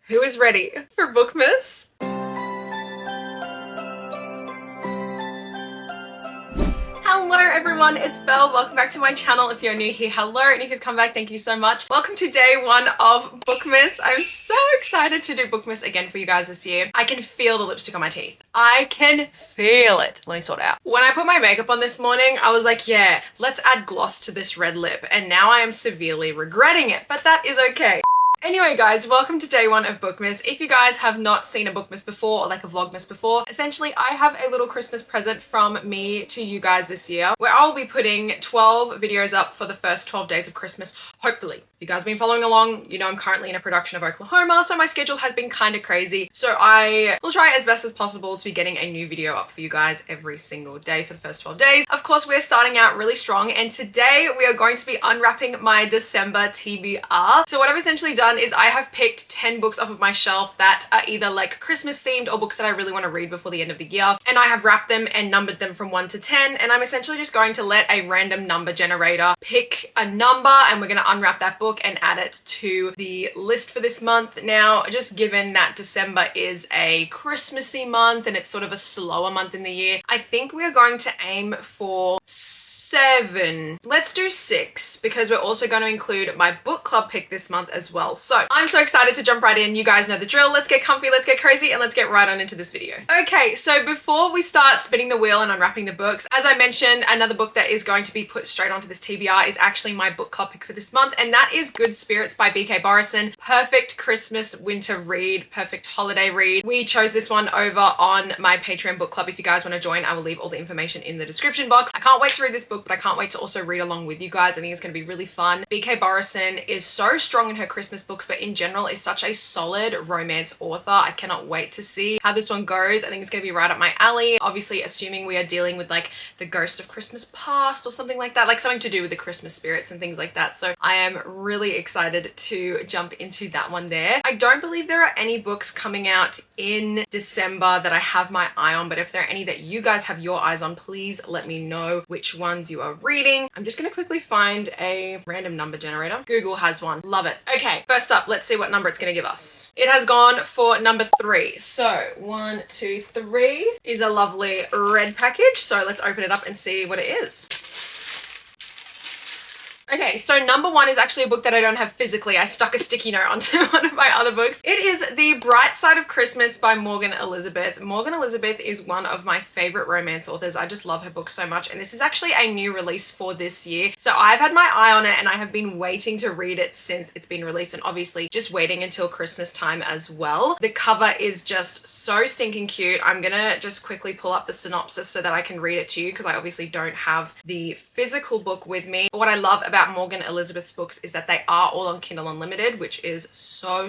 Who is ready for Bookmas? Hello everyone, it's Belle. Welcome back to my channel. If you're new here, hello, and if you've come back, thank you so much. Welcome to day one of Bookmas. I'm so excited to do Bookmas again for you guys this year. I can feel the lipstick on my teeth. I can feel it. Let me sort it out. When I put my makeup on this morning, I was like, yeah, let's add gloss to this red lip, and now I am severely regretting it, but that is okay. Anyway guys, welcome to day one of Bookmas. If you guys have not seen a Bookmas before, or like a Vlogmas before, essentially I have a little Christmas present from me to you guys this year, where I'll be putting 12 videos up for the first 12 days of Christmas, hopefully. If you guys have been following along, you know I'm currently in a production of Oklahoma, so my schedule has been kind of crazy. So I will try as best as possible to be getting a new video up for you guys every single day for the first 12 days. Of course, we're starting out really strong, and today we are going to be unwrapping my December TBR. So what I've essentially done is I have picked 10 books off of my shelf that are either like Christmas themed or books that I really want to read before the end of the year, and I have wrapped them and numbered them from 1 to 10, and I'm essentially just going to let a random number generator pick a number, and we're going to unwrap that book and add it to the list for this month. Now, just given that December is a Christmassy month and it's sort of a slower month in the year, I think we're going to aim for 7. Let's do 6, because we're also going to include my book club pick this month as well. So I'm so excited to jump right in. You guys know the drill. Let's get comfy, let's get cozy, and let's get right on into this video. Okay, so before we start spinning the wheel and unwrapping the books, as I mentioned, another book that is going to be put straight onto this TBR is actually my book club pick for this month, and that is Good Spirits by BK Borison. Perfect Christmas winter read, perfect holiday read. We chose this one over on my Patreon book club. If you guys want to join, I will leave all the information in the description box. I can't wait to read this book, but I can't wait to also read along with you guys. I think it's going to be really fun. BK Borison is so strong in her Christmas books, but in general is such a solid romance author. I cannot wait to see how this one goes. I think it's going to be right up my alley. Obviously, assuming we are dealing with like the ghost of Christmas past or something like that, like something to do with the Christmas spirits and things like that. So I am really excited to jump into that one there. I don't believe there are any books coming out in December that I have my eye on, but if there are any that you guys have your eyes on, please let me know which ones you are reading. I'm just going to quickly find a random number generator. Google has one. Love it. Okay, first up, let's see what number it's going to give us. It has gone for number 3. So 1, 2, 3 is a lovely red package. So let's open it up and see what it is. Okay, so number 1 is actually a book that I don't have physically. I stuck a sticky note onto one of my other books. It is The Bright Side of Christmas by Morgan Elizabeth. Morgan Elizabeth is one of my favorite romance authors. I just love her books so much, and this is actually a new release for this year. So I've had my eye on it, and I have been waiting to read it since it's been released, and obviously just waiting until Christmas time as well. The cover is just so stinking cute. I'm gonna just quickly pull up the synopsis so that I can read it to you, because I obviously don't have the physical book with me. But what I love about Morgan Elizabeth's books is that they are all on Kindle Unlimited, which is so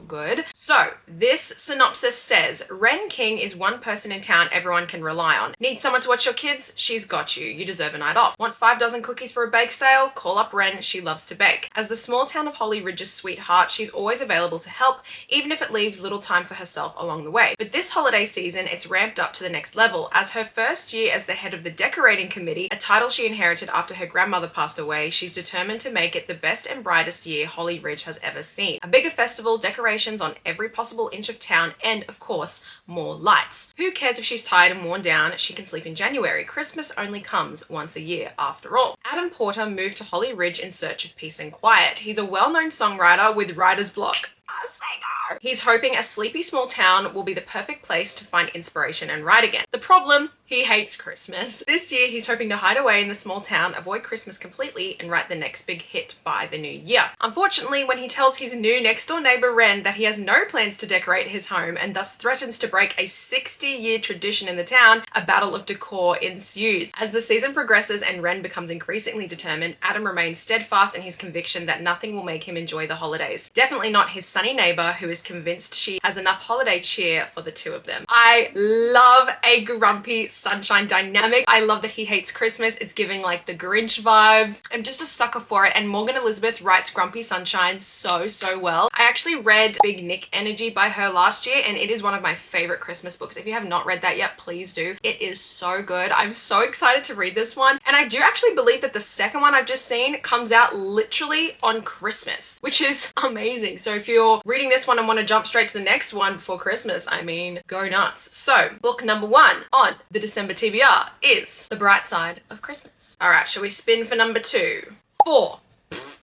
good. So this synopsis says, Wren King is one person in town everyone can rely on. Need someone to watch your kids? She's got you. You deserve a night off. Want 5 dozen cookies for a bake sale? Call up Wren. She loves to bake. As the small town of Holly Ridge's sweetheart, she's always available to help, even if it leaves little time for herself along the way. But this holiday season, it's ramped up to the next level. As her first year as the head of the decorating committee, a title she inherited after her grandmother passed away, she's determined to make it the best and brightest year Holly Ridge has ever seen. A bigger festival, decorations on every possible inch of town, and of course, more lights. Who cares if she's tired and worn down? She can sleep in January. Christmas only comes once a year after all. Adam Porter moved to Holly Ridge in search of peace and quiet. He's a well-known songwriter with writer's block. A singer. He's hoping a sleepy small town will be the perfect place to find inspiration and write again. The problem? He hates Christmas. This year, he's hoping to hide away in the small town, avoid Christmas completely, and write the next big hit by the new year. Unfortunately, when he tells his new next-door neighbor Wren that he has no plans to decorate his home and thus threatens to break a 60-year tradition in the town, a battle of decor ensues. As the season progresses and Wren becomes increasingly determined, Adam remains steadfast in his conviction that nothing will make him enjoy the holidays. Definitely not his sunny neighbor who is convinced she has enough holiday cheer for the two of them. I love a grumpy sunshine dynamic. I love that he hates Christmas. It's giving like the Grinch vibes. I'm just a sucker for it, and Morgan Elizabeth writes Grumpy Sunshine so well. I actually read Big Nick Energy by her last year, and it is one of my favorite Christmas books. If you have not read that yet, please do. It is so good. I'm so excited to read this one, and I do actually believe that the second one I've just seen comes out literally on Christmas, which is amazing. So if you're reading this one and and want to jump straight to the next one before Christmas, I mean, go nuts. So book number 1 on the December TBR is The Bright Side of Christmas. All right, shall we spin for number 2? 4.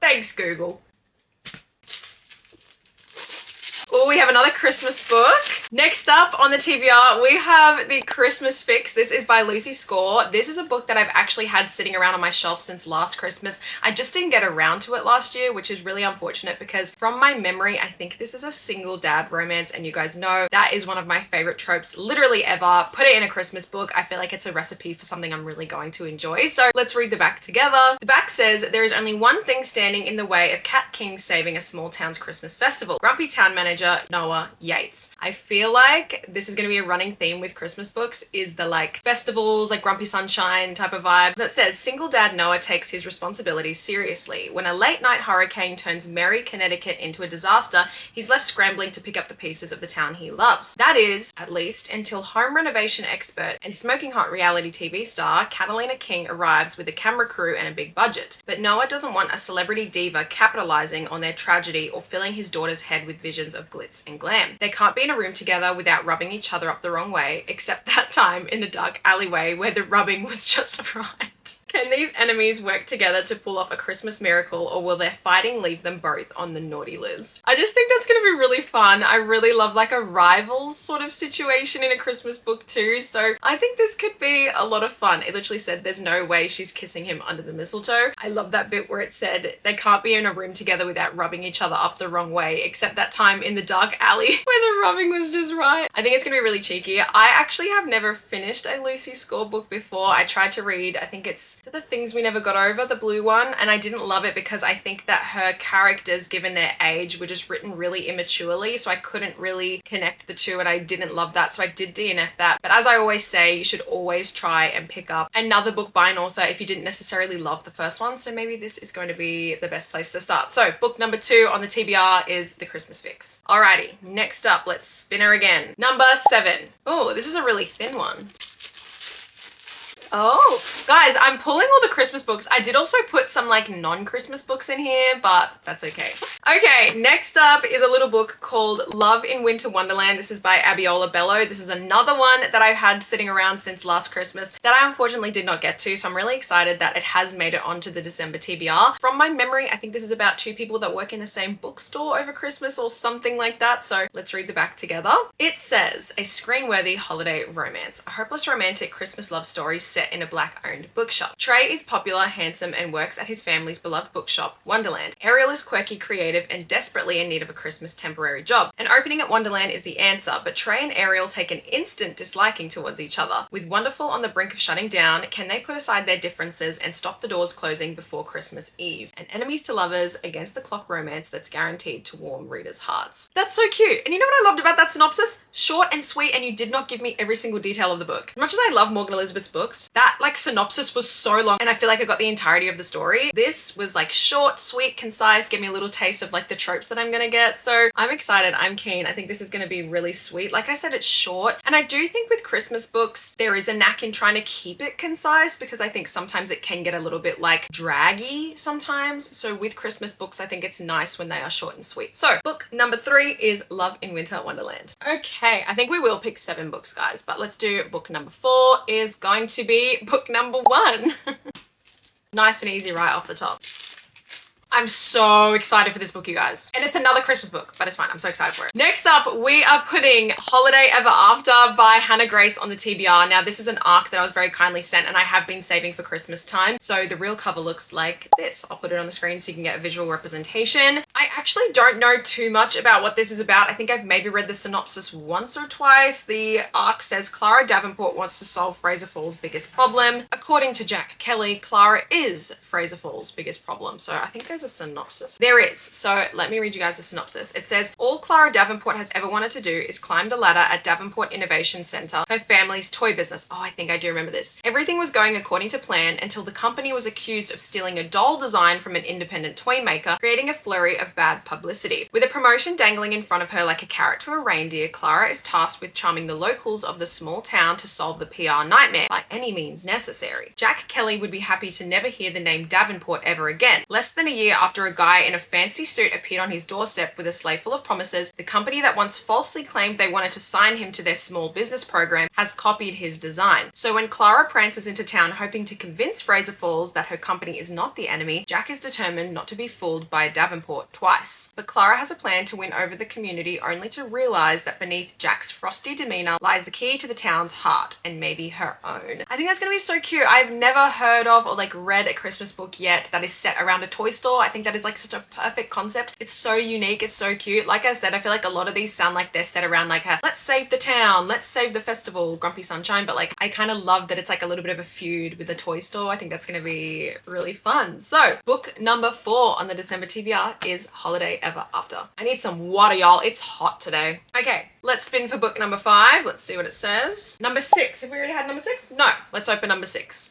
Thanks, Google. Oh, we have another Christmas book. Next up on the TBR, we have The Christmas Fix. This is by Lucy Score. This is a book that I've actually had sitting around on my shelf since last Christmas. I just didn't get around to it last year, which is really unfortunate because from my memory, I think this is a single dad romance, and you guys know that is one of my favorite tropes literally ever. Put it in a Christmas book. I feel like it's a recipe for something I'm really going to enjoy. So let's read the back together. The back says, there is only one thing standing in the way of Cat King saving a small town's Christmas festival. Grumpy town manager Noah Yates. I feel like this is going to be a running theme with Christmas books, is the like festivals, like Grumpy Sunshine type of vibe. So it says, single dad Noah takes his responsibilities seriously. When a late night hurricane turns merry Connecticut into a disaster, he's left scrambling to pick up the pieces of the town he loves. That is, at least, until home renovation expert and smoking hot reality TV star Catalina King arrives with a camera crew and a big budget. But Noah doesn't want a celebrity diva capitalizing on their tragedy or filling his daughter's head with visions of glitz and glam. They can't be in a room together without rubbing each other up the wrong way, except that time in the dark alleyway where the rubbing was just right. Can these enemies work together to pull off a Christmas miracle, or will their fighting leave them both on the naughty list? I just think that's going to be really fun. I really love like a rivals sort of situation in a Christmas book too, so I think this could be a lot of fun. It literally said there's no way she's kissing him under the mistletoe. I love that bit where it said they can't be in a room together without rubbing each other up the wrong way, except that time in the dark alley where the rubbing was just right. I think it's going to be really cheeky. I actually have never finished a Lucy Score book before. I tried to read, I think it's The Things We Never Got Over, the blue one, and I didn't love it because I think that her characters, given their age, were just written really immaturely, so I couldn't really connect the two, and I didn't love that, so I did DNF that. But as I always say, you should always try and pick up another book by an author if you didn't necessarily love the first one, so maybe this is going to be the best place to start. So book number 2 on the TBR is The Christmas Fix. Alrighty, next up, let's spin her again. Number 7. Oh, this is a really thin one. Oh, guys, I'm pulling all the Christmas books. I did also put some like non-Christmas books in here, but that's okay. Okay, next up is a little book called Love in Winter Wonderland. This is by Abiola Bello. This is another one that I've had sitting around since last Christmas that I unfortunately did not get to, so I'm really excited that it has made it onto the December TBR. From my memory, I think this is about 2 people that work in the same bookstore over Christmas or something like that, so let's read the back together. It says, a screen-worthy holiday romance, a hopeless romantic Christmas love story set in a Black-owned bookshop. Trey is popular, handsome, and works at his family's beloved bookshop, Wonderland. Ariel is quirky, creative, and desperately in need of a Christmas temporary job. An opening at Wonderland is the answer, but Trey and Ariel take an instant disliking towards each other. With Wonderful on the brink of shutting down, can they put aside their differences and stop the doors closing before Christmas Eve? An enemies to lovers, against the clock romance that's guaranteed to warm readers' hearts. That's so cute. And you know what I loved about that synopsis? Short and sweet, and you did not give me every single detail of the book. As much as I love Morgan Elizabeth's books, that like synopsis was so long and I feel like I got the entirety of the story. This was like short, sweet, concise, gave me a little taste of like the tropes that I'm gonna get. So I'm excited, I'm keen. I think this is gonna be really sweet. Like I said, it's short, and I do think with Christmas books, there is a knack in trying to keep it concise because I think sometimes it can get a little bit like draggy sometimes. So with Christmas books, I think it's nice when they are short and sweet. So book number 3 is Love in Winter Wonderland. Okay, I think we will pick 7 books, guys, but let's do book number 4 is going to be book number 1. Nice and easy right off the top. I'm so excited for this book, you guys. And it's another Christmas book, but it's fine. I'm so excited for it. Next up, we are putting Holiday Ever After by Hannah Grace on the TBR. Now, this is an arc that I was very kindly sent and I have been saving for Christmas time. So the real cover looks like this. I'll put it on the screen so you can get a visual representation. I actually don't know too much about what this is about. I think I've maybe read the synopsis once or twice. The arc says Clara Davenport wants to solve Fraser Falls' biggest problem. According to Jack Kelly, Clara is Fraser Falls' biggest problem. So I think there's a synopsis. There is. So let me read you guys the synopsis. It says, all Clara Davenport has ever wanted to do is climb the ladder at Davenport Innovation Center, her family's toy business. Oh, I think I do remember this. Everything was going according to plan until the company was accused of stealing a doll design from an independent toy maker, creating a flurry of bad publicity. With a promotion dangling in front of her like a carrot to a reindeer, Clara is tasked with charming the locals of the small town to solve the PR nightmare by any means necessary. Jack Kelly would be happy to never hear the name Davenport ever again. Less than a year year after a guy in a fancy suit appeared on his doorstep with a sleigh full of promises. The company that once falsely claimed they wanted to sign him to their small business program has copied his design. So when Clara prances into town hoping to convince Fraser Falls that her company is not the enemy, Jack is determined not to be fooled by Davenport twice. But Clara has a plan to win over the community, only to realize that beneath Jack's frosty demeanor lies the key to the town's heart, and maybe her own. I think that's gonna be so cute. I've never heard of or like read a Christmas book yet that is set around a toy store. I think that is like such a perfect concept. It's so unique, it's so cute. Like I said, I feel like a lot of these sound like they're set around like a let's save the town, let's save the festival, Grumpy Sunshine, but like I kind of love that it's like a little bit of a feud with the toy store. I think that's gonna be really fun. So book number 4 on the December TBR is Holiday Ever After. I need some water, y'all. It's hot today. Okay, let's spin for book number 5. Let's see what it says. Number 6. Have we already had number 6? No. Let's open number 6.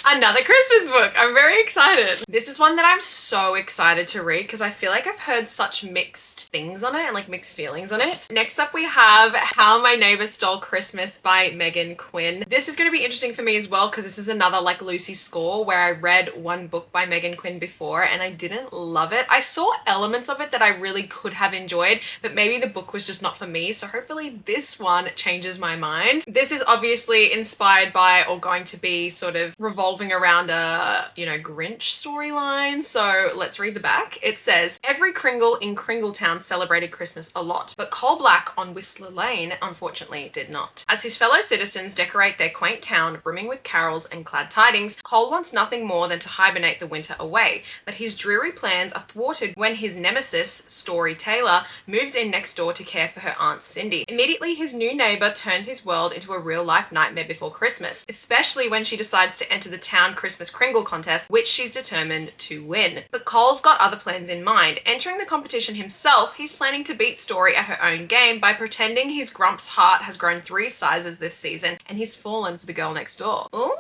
Another Christmas book. I'm very excited. This is one that I'm so excited to read because I feel like I've heard such mixed things on it and like mixed feelings on it. Next up we have How My Neighbor Stole Christmas by Megan Quinn. This is going to be interesting for me as well because this is another like Lucy score where I read one book by Megan Quinn before and I didn't love it. I saw elements of it that I really could have enjoyed, but maybe the book was just not for me. So hopefully this one changes my mind. This is obviously inspired by or going to be sort of revolving around a, you know, Grinch storyline. So let's read the back. It says, every Kringle in Kringletown celebrated Christmas a lot, but Coal Black on Whistler Lane unfortunately did not. As his fellow citizens decorate their quaint town brimming with carols and glad tidings, Cole wants nothing more than to hibernate the winter away, but his dreary plans are thwarted when his nemesis, Story Taylor, moves in next door to care for her Aunt Cindy. Immediately his new neighbor turns his world into a real-life nightmare before Christmas, especially when she decides to enter the town Christmas Kringle contest, which she's determined to win. But Cole's got other plans in mind. Entering the competition himself, he's planning to beat Story at her own game by pretending his Grump's heart has grown 3 sizes this season and he's fallen for the girl next door. Ooh.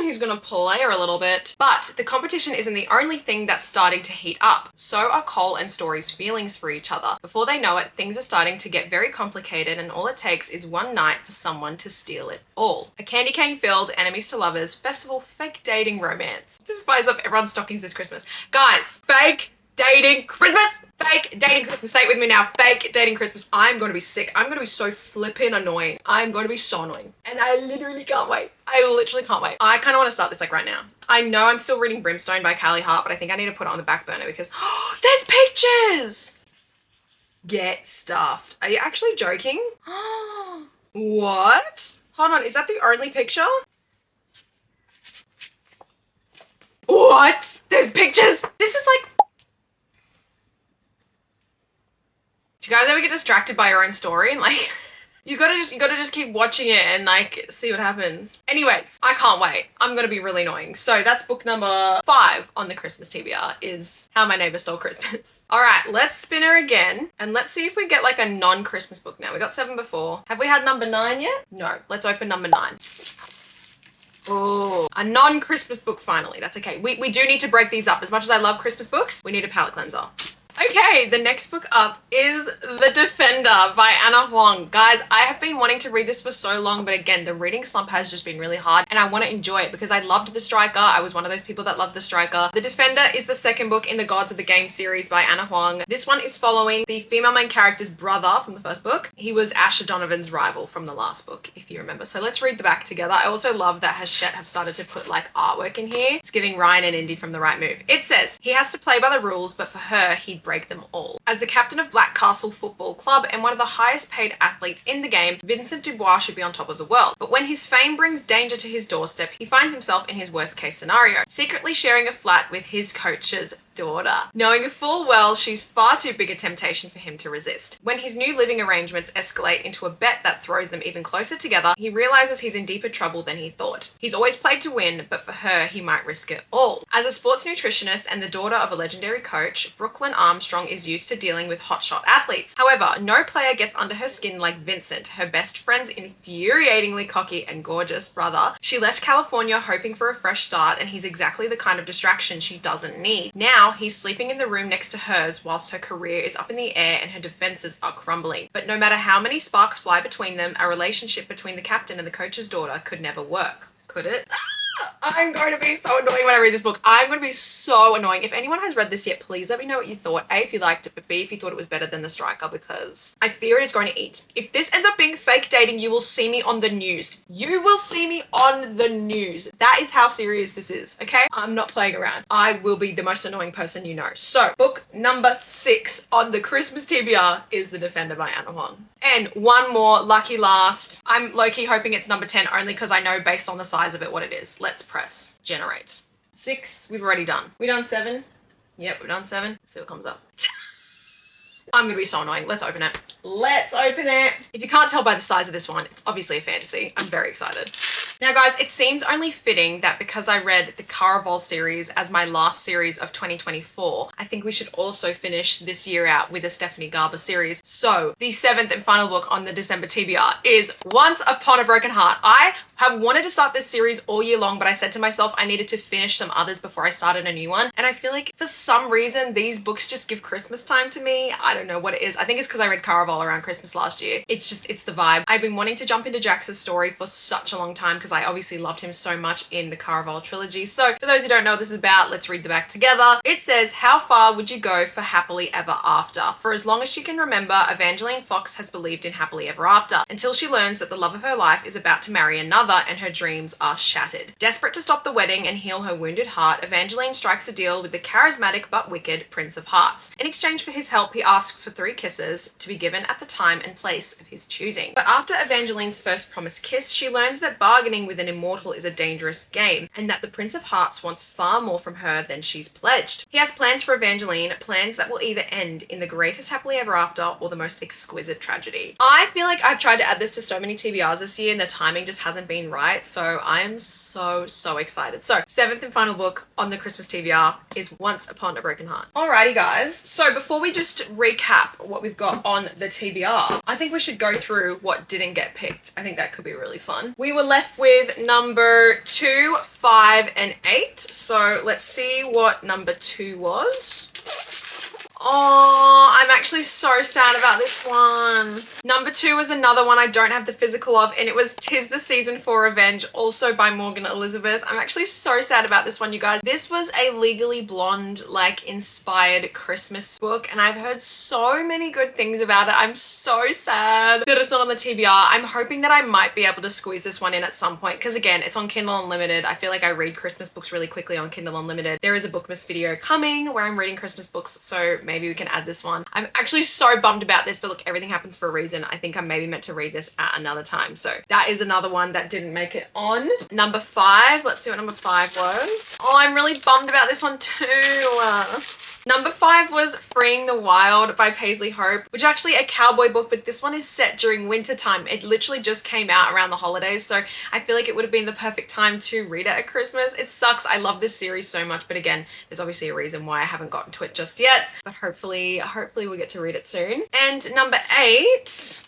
He's gonna play her a little bit. But the competition isn't the only thing that's starting to heat up. So are Cole and Story's feelings for each other. Before they know it, things are starting to get very complicated and all it takes is one night for someone to steal it all. A candy cane filled, enemies to lovers, festival fake dating romance. Just buys up everyone's stockings this Christmas. Guys, fake dating Christmas! Fake dating Christmas. Say it with me now. Fake dating Christmas. I'm going to be sick. I'm going to be so flippin' annoying. I'm going to be so annoying. And I literally can't wait. I literally can't wait. I kind of want to start this like right now. I know I'm still reading Brimstone by Callie Hart, but I think I need to put it on the back burner because there's pictures! Get stuffed. Are you actually joking? What? Hold on. Is that the only picture? What? There's pictures? This is like... Do you guys ever get distracted by your own story and like you gotta just keep watching it and like see what happens. Anyways, I can't wait. I'm gonna be really annoying. So that's book number 5 on the Christmas TBR is How My Neighbor Stole Christmas. All right, let's spin her again and let's see if we get like a non-Christmas book now. We got 7 before. Have we had number 9 yet? No. Let's open number 9. Oh, a non-Christmas book finally. That's okay. We do need to break these up. As much as I love Christmas books, we need a palate cleanser. Okay, the next book up is The Defender by Anna Huang. Guys, I have been wanting to read this for so long, but again, the reading slump has just been really hard and I want to enjoy it because I loved The Striker. I was one of those people that loved The Striker. The Defender is the second book in the Gods of the Game series by Anna Huang. This one is following the female main character's brother from the first book. He was Asher Donovan's rival from the last book, if you remember. So let's read the back together. I also love that Hachette have started to put like artwork in here. It's giving Ryan and Indy from The Right Move. It says, he has to play by the rules, but for her, he'd break them all. As the captain of Black Castle Football Club and one of the highest paid athletes in the game, Vincent Dubois should be on top of the world. But when his fame brings danger to his doorstep, he finds himself in his worst case scenario, secretly sharing a flat with his coach's daughter, knowing full well she's far too big a temptation for him to resist. When his new living arrangements escalate into a bet that throws them even closer together, he realizes he's in deeper trouble than he thought. He's always played to win, but for her, he might risk it all. As a sports nutritionist and the daughter of a legendary coach, Brooklyn Armstrong is used to dealing with hotshot athletes. However, no player gets under her skin like Vincent, her best friend's infuriatingly cocky and gorgeous brother. She left California hoping for a fresh start, and he's exactly the kind of distraction she doesn't need. Now, he's sleeping in the room next to hers whilst her career is up in the air and her defenses are crumbling. But no matter how many sparks fly between them, a relationship between the captain and the coach's daughter could never work. Could it? I'm going to be so annoying when I read this book. I'm going to be so annoying. If anyone has read this yet, please let me know what you thought. A, if you liked it, but B, if you thought it was better than The Striker, because I fear it is going to eat. If this ends up being fake dating, you will see me on the news. You will see me on the news. That is how serious this is, okay? I'm not playing around. I will be the most annoying person you know. So, book number 6 on the Christmas TBR is The Defender by Anna Huang. And one more, lucky last. I'm low-key hoping it's number 10 only because I know based on the size of it what it is. Let's press generate. 6, we've already done. We done 7? Yep, we've done 7. Let's see what comes up. I'm gonna be so annoying. Let's open it. Let's open it. If you can't tell by the size of this one, it's obviously a fantasy. I'm very excited. Now guys, it seems only fitting that because I read the Caraval series as my last series of 2024, I think we should also finish this year out with a Stephanie Garber series. So the 7th and final book on the December TBR is Once Upon a Broken Heart. I have wanted to start this series all year long, but I said to myself I needed to finish some others before I started a new one. And I feel like for some reason, these books just give Christmas time to me. I don't know what it is. I think it's because I read Caraval around Christmas last year. It's the vibe. I've been wanting to jump into Jax's story for such a long time because I obviously loved him so much in the Caraval trilogy. So for those who don't know what this is about, let's read the back together. It says, how far would you go for happily ever after? For as long as she can remember, Evangeline Fox has believed in happily ever after until she learns that the love of her life is about to marry another and her dreams are shattered. Desperate to stop the wedding and heal her wounded heart, Evangeline strikes a deal with the charismatic but wicked Prince of Hearts. In exchange for his help, he asks for 3 kisses to be given at the time and place of his choosing. But after Evangeline's first promised kiss, she learns that bargaining with an immortal is a dangerous game and that the Prince of Hearts wants far more from her than she's pledged. He has plans for Evangeline, plans that will either end in the greatest happily ever after or the most exquisite tragedy. I feel like I've tried to add this to so many TBRs this year and the timing just hasn't been right, so I am so excited. So 7th and final book on the Christmas TBR is Once Upon a Broken Heart. Alrighty guys, so before we just recap what we've got on the TBR, I think we should go through what didn't get picked. I think that could be really fun. We were left with number 2, 5, and 8. So let's see what number 2 was. Oh, I'm actually so sad about this one. Number 2 was another one I don't have the physical of, and it was 'Tis the Season for Revenge, also by Morgan Elizabeth. I'm actually so sad about this one, you guys. This was a Legally Blonde, like, inspired Christmas book, and I've heard so many good things about it. I'm so sad that it's not on the TBR. I'm hoping that I might be able to squeeze this one in at some point, because again, it's on Kindle Unlimited. I feel like I read Christmas books really quickly on Kindle Unlimited. There is a Bookmas video coming where I'm reading Christmas books, so maybe we can add this one. I'm actually so bummed about this, but look, everything happens for a reason. I think I'm maybe meant to read this at another time. So that is another one that didn't make it on. Number 5, let's see what number 5 was. Oh, I'm really bummed about this one too. Number 5 was Freeing the Wild by Paisley Hope, which is actually a cowboy book, but this one is set during winter time. It literally just came out around the holidays, so I feel like it would have been the perfect time to read it at Christmas. It sucks. I love this series so much, but again, there's obviously a reason why I haven't gotten to it just yet, but hopefully we'll get to read it soon. And number 8,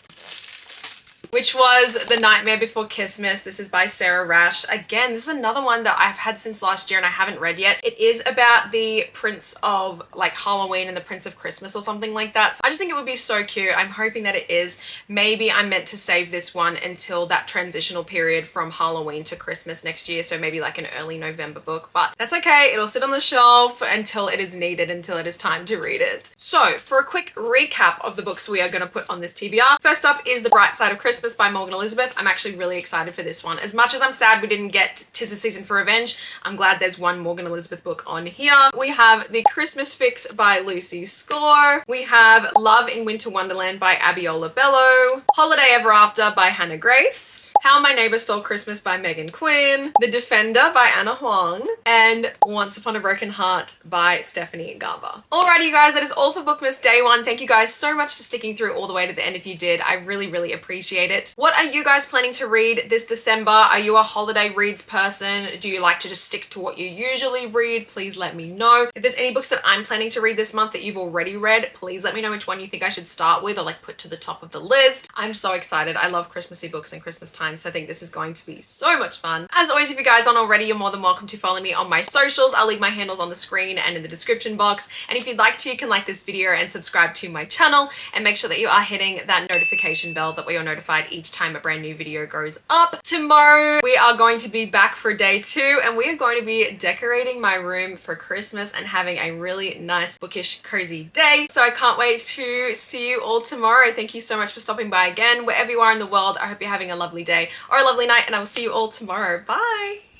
which was The Nightmare Before Christmas. This is by Sarah Rash. Again, this is another one that I've had since last year and I haven't read yet. It is about the Prince of like Halloween and the Prince of Christmas or something like that. So I just think it would be so cute. I'm hoping that it is. Maybe I'm meant to save this one until that transitional period from Halloween to Christmas next year. So maybe like an early November book, but that's okay. It'll sit on the shelf until it is needed, until it is time to read it. So for a quick recap of the books we are going to put on this TBR. First up is The Bright Side of Christmas by Morgan Elizabeth. I'm actually really excited for this one. As much as I'm sad we didn't get 'Tis the Season for Revenge, I'm glad there's one Morgan Elizabeth book on here. We have The Christmas Fix by Lucy Score. We have Love in Winter Wonderland by Abiola Bello. Holiday Ever After by Hannah Grace. How My Neighbor Stole Christmas by Megan Quinn. The Defender by Anna Huang. And Once Upon a Broken Heart by Stephanie Garber. Alrighty you guys, that is all for Bookmas Day 1. Thank you guys so much for sticking through all the way to the end if you did. I really appreciate it. What are you guys planning to read this December? Are you a holiday reads person? Do you like to just stick to what you usually read? Please let me know. If there's any books that I'm planning to read this month that you've already read, please let me know which one you think I should start with or like put to the top of the list. I'm so excited. I love Christmassy books and Christmas time, so I think this is going to be so much fun. As always, if you guys aren't already, you're more than welcome to follow me on my socials. I'll leave my handles on the screen and in the description box. And if you'd like to, you can like this video and subscribe to my channel and make sure that you are hitting that notification bell that way you're notified notified each time a brand new video goes up. Tomorrow we are going to be back for day 2 and we are going to be decorating my room for Christmas and having a really nice bookish cozy day. So I can't wait to see you all tomorrow. Thank you so much for stopping by again. Wherever you are in the world, I hope you're having a lovely day or a lovely night, and I will see you all tomorrow. Bye!